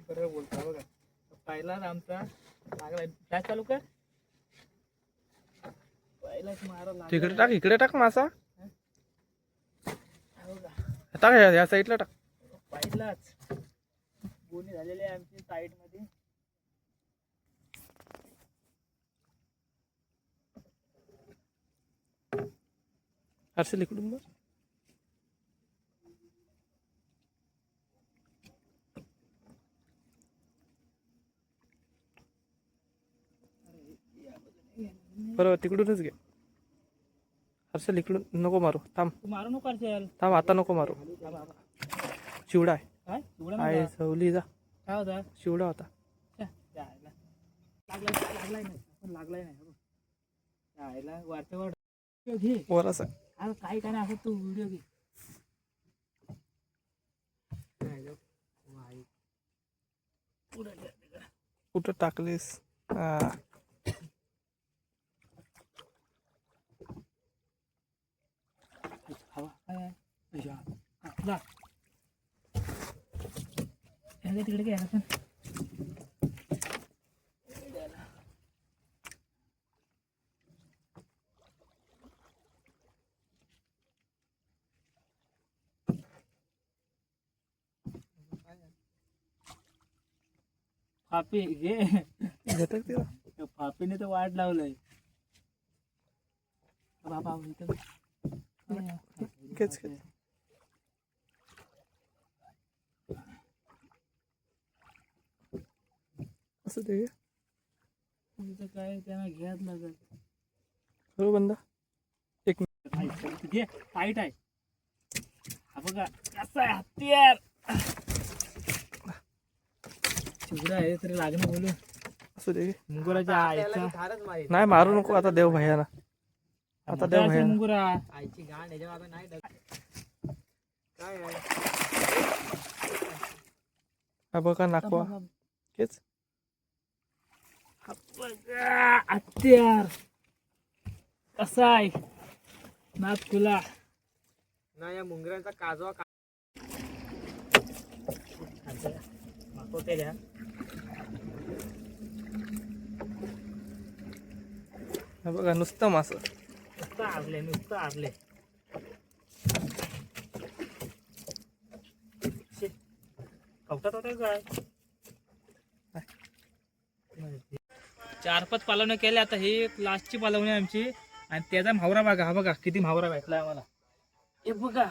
बरोबर बोलतो बघा. पहिलाच आमचा लागला. काय चालू कर, पहिलाच मारा लागला. तिकडे टाक, इकडे टाक मासा. बघा टाक या साईडला टाक. पहिलाच गोणी झालेली आहे आमची साईड मध्ये. हर्षल इकडून बघ. बरोबर तिकडूनच घे. हर्षल इकडून नको मारू, थांब तू मारू नको हर्षल. थांब, आता नको मारू. चिवडा आहे. काय आहे सवली जा. काय होता? चिवडा होता. लागलाय नाही, पण लागलाय नाही. जायला वरच्या वर घे. वरच अरे काही काय नाही, असं तू व्हिडिओ घे. कुठं टाकलीस? हा तिकडे घ्या पण. फापी घे. घेतात तिला. फापीने तर वाट लावलंय बाबा. घेच घेच. असं ते काय त्यांना घ्यायच लागेल. हो बंदा. एक घे, टाईट आहे. हा बघा कसा आहे हत्यार. चिवडा आहे तरी लागणं बोलू. असू दे. मुंगुराच्या आईचा नाही मारू नको आता, देव भैयाना. आता देव भैया मुंगुरा आईची गाण याच्यावर आता नाही. काय आहे हा बघा नाकवा. हेच हत्यार कसा आहे नाथ खुला ना. या मुंगऱ्यांचा काजवा मागवते घ्या. हा बघा नुसतं मास. नुसतं आरले, नुसतं आरले. कवटात होता काय? 4-5 पालवण्या केल्या. आता ही एक लास्टची पालवणी आमची. आणि त्याचा म्हावरा बघा. हा बघा किती म्हावरा भेटला आम्हाला. हे बघा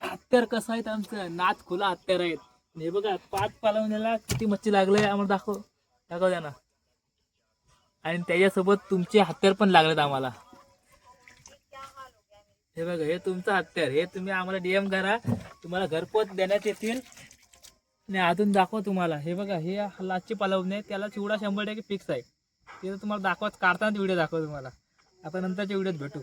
हत्यार कसं आहे आमचं. नाथ खुला हत्यार आहेत. हे बघा 5 पालवण्याला किती मच्छी लागले आम्हाला. दाखव द्या ना. आणि त्याच्यासोबत तुमचे हत्यार पण लागलेत आम्हाला. हे बघा हे तुमचं हत्यार. हे तुम्ही आम्हाला DM करा, तुम्हाला घरपोच देण्यात येतील. आणि अजून दाखवा तुम्हाला. हे बघा हे लाचची पालवणे, त्याला चिवडा 100% फिक्स आहे. ते तुम्हाला दाखवत काढताना व्हिडिओ दाखवा तुम्हाला. आता नंतरच्या व्हिडिओत भेटू.